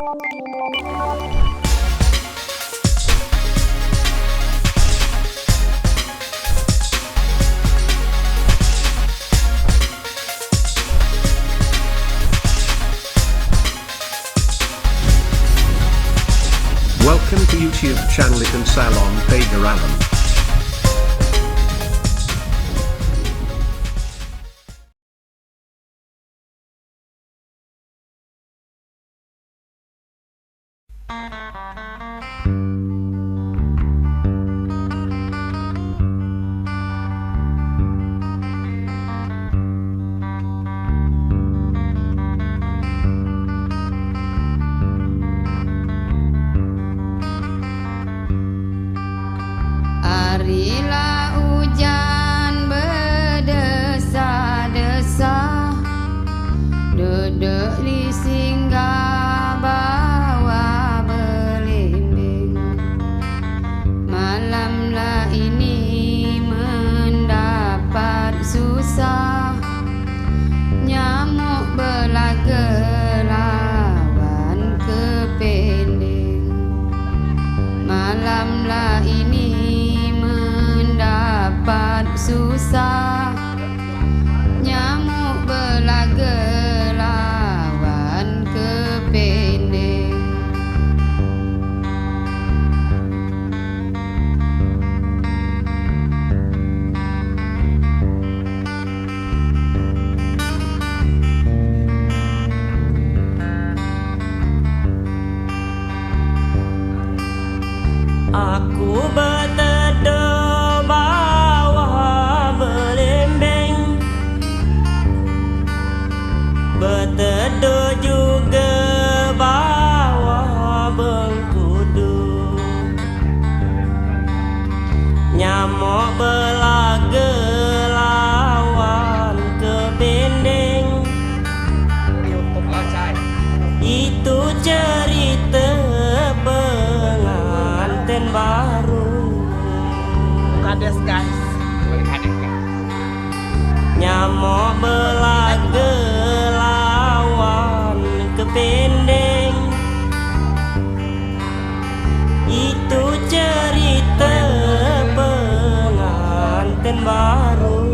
Welcome to YouTube channel Ikan Salon Pager Alam. Marilah hujan berdesah-desah, duduk di singgah bawah belimbing. Malamlah ini mendapat susah, nyamuk belaga lawan kepending. Malamlah ini mendapat susah, nyamuk belaga lawan kepending. Aku berteduh bawah belimbing, berteduh juga bawah bengkudu. Nyamuk belaga lawan kepending, itu cerita pengantin baru. Kades guys, Nyamuk belaga lawan kepending, itu cerita pengantin baru.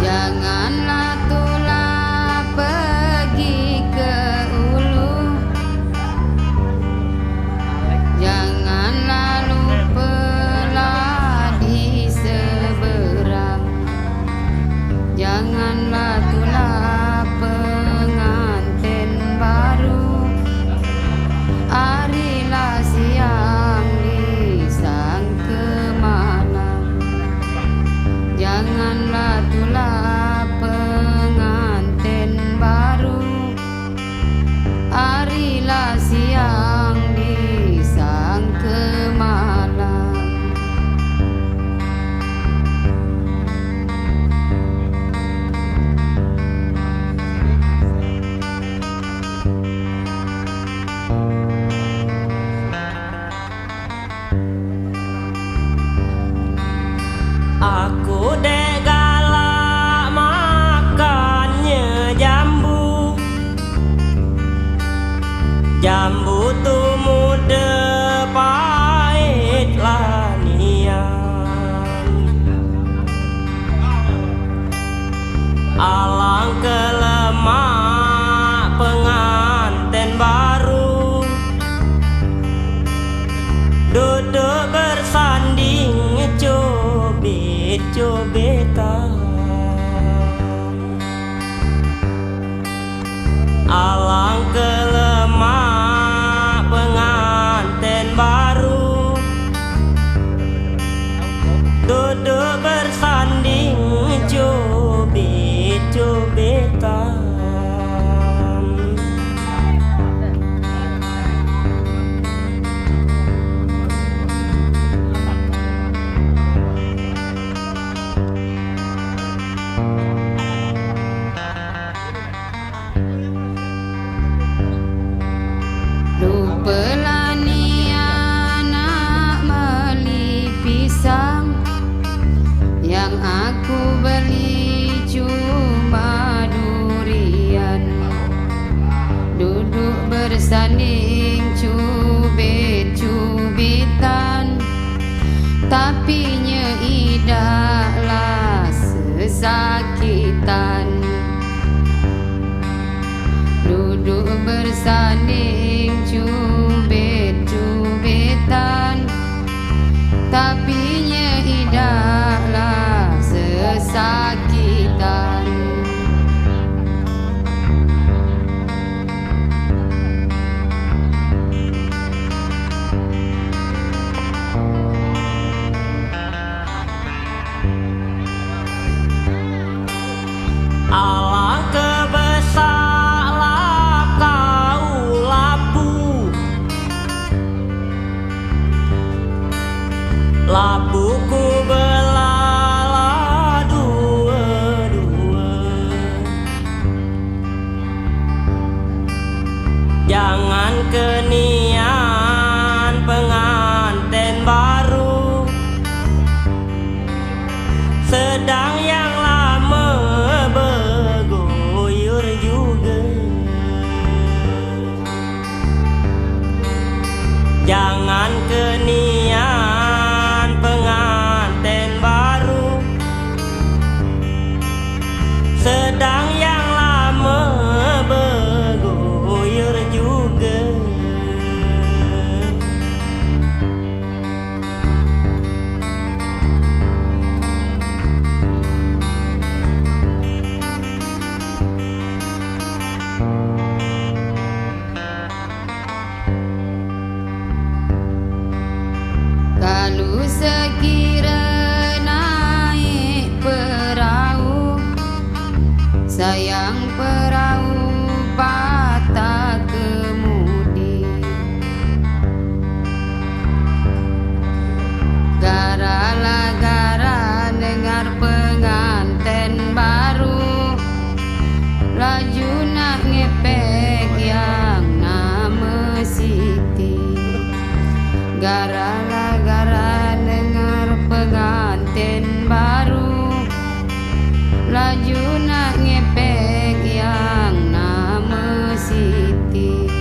Janganlah tulah pergi ke ulu, janganlah lupalah di seberang, janganlah tulah pengantin baru, harilah siang disangka malam. Janganlah tulah pengantin baru, harilah siang disangka malam. Aku dek galak makannya jambu, jambu tu muda pahit lanian. Alangkah lemah pengantin baru, duduk bersanding cobet-cobetan. Alangkah lemah pengantin baru, duduk bersanding cobet-cobetan. Pelani anak meli pisang yang aku beli cuma durian. Duduk bersanding cubit-cubitan, tapi idahlah sesakitan. Duduk bersanding cubit-cubitan, tapi idahlah sesakitan. Alangkah besarlah kau labuku belah dua-dua. Jangan kenian pengantin baru, sedang yang lama bergoyur juga. Jangan kenian pengantin baru, sedang yang lama bergoyur juga. Kalau sekira naik perahu, sayang perahu patah kemudi. Garalah gara dengar pengantin baru, laju nak ngepek yang nama Siti. Garalah gara dengar pengantin baru, laju nak ngepek yang nama Siti.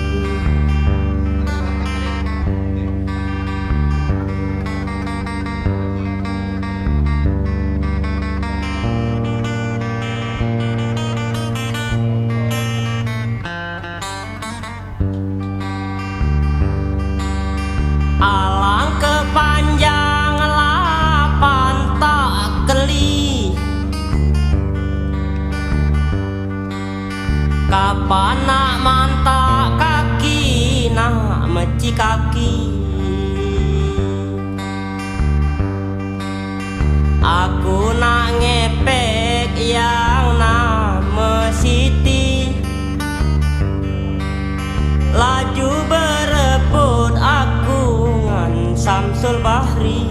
Alangkah panjang lapan tak keli, kapan nak mantak kaki, nak meci kaki. Aku nak ngepek yang nama Siti, laju berebut aku ngan Samsul Bahri.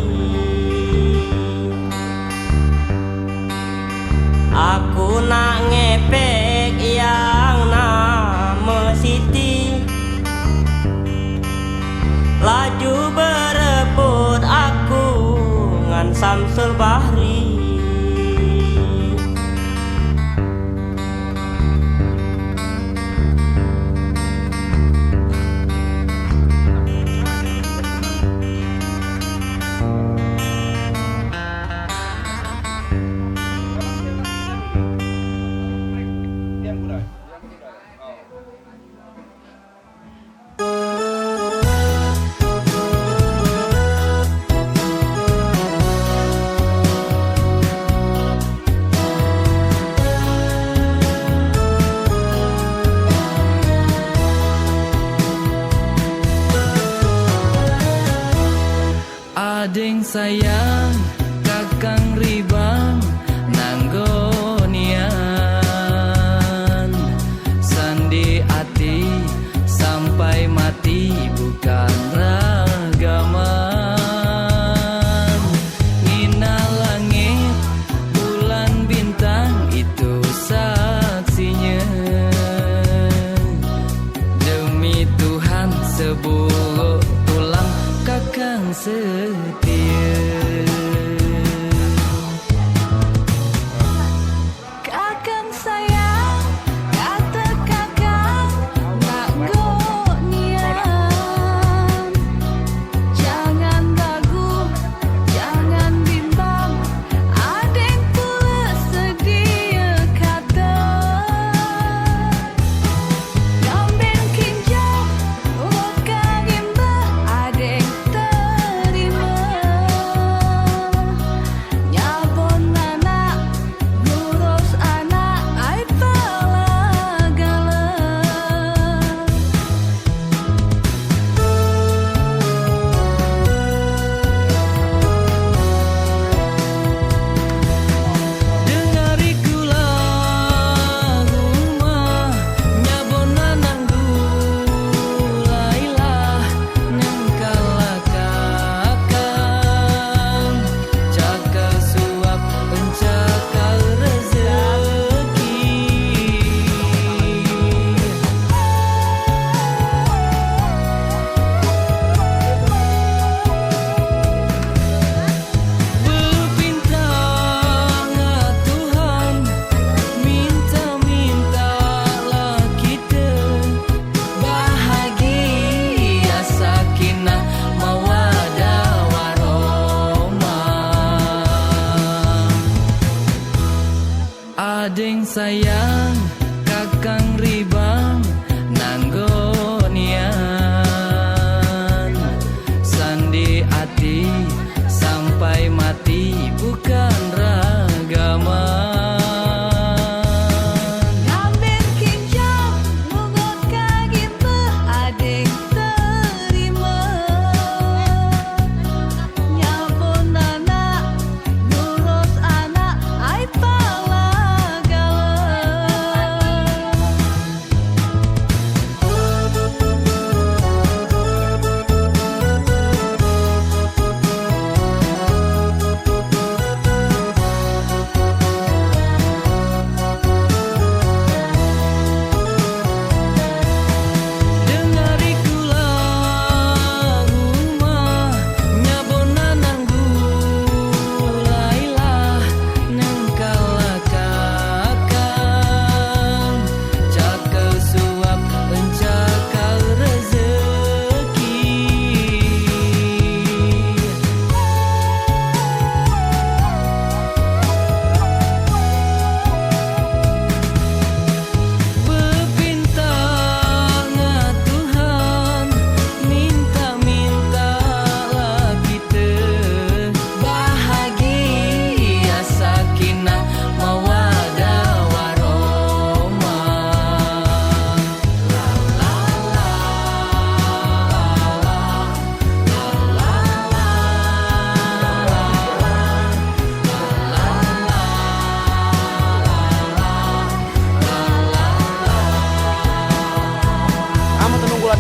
Aku nak ngepek yang nama Siti, laju berebut aku ngan Samsul Bahri. Adeng sayang kakang ribang nanggonian, sandi ati sampai mati bukan ragaman. Ngina langit bulan bintang itu saksinya,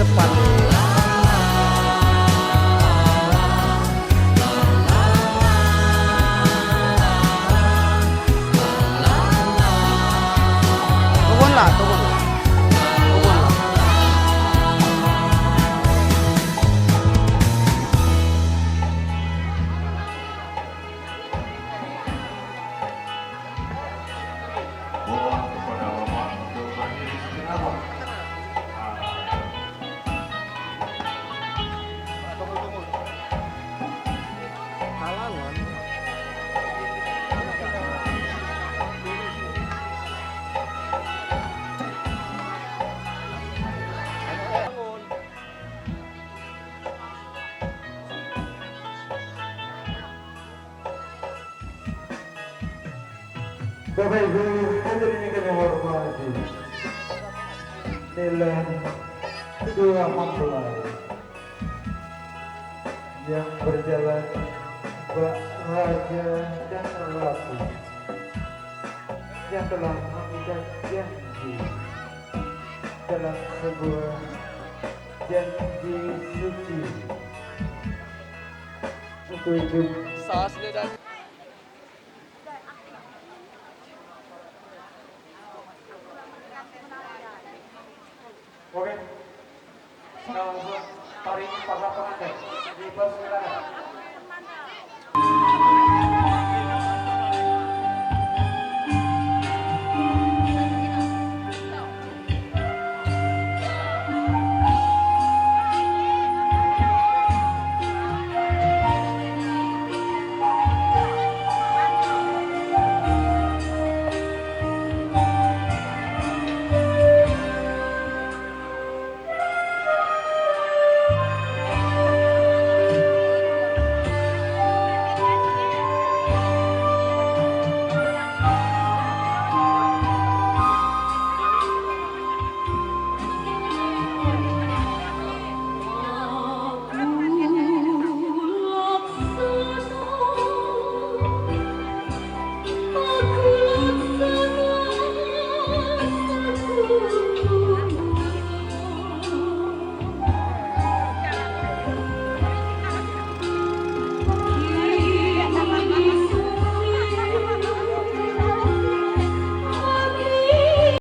depan. Turun lah, turun lah. Turun lah. Halangan. Bapak Ibu hadirin yang kami hormati, nilai kedua mempelai yang berjalan bahagia dan ratu yang telah mengikat janji dalam sebuah janji suci untuk hidup Oke, sekarang tarik pasang pengantin di pos silakan.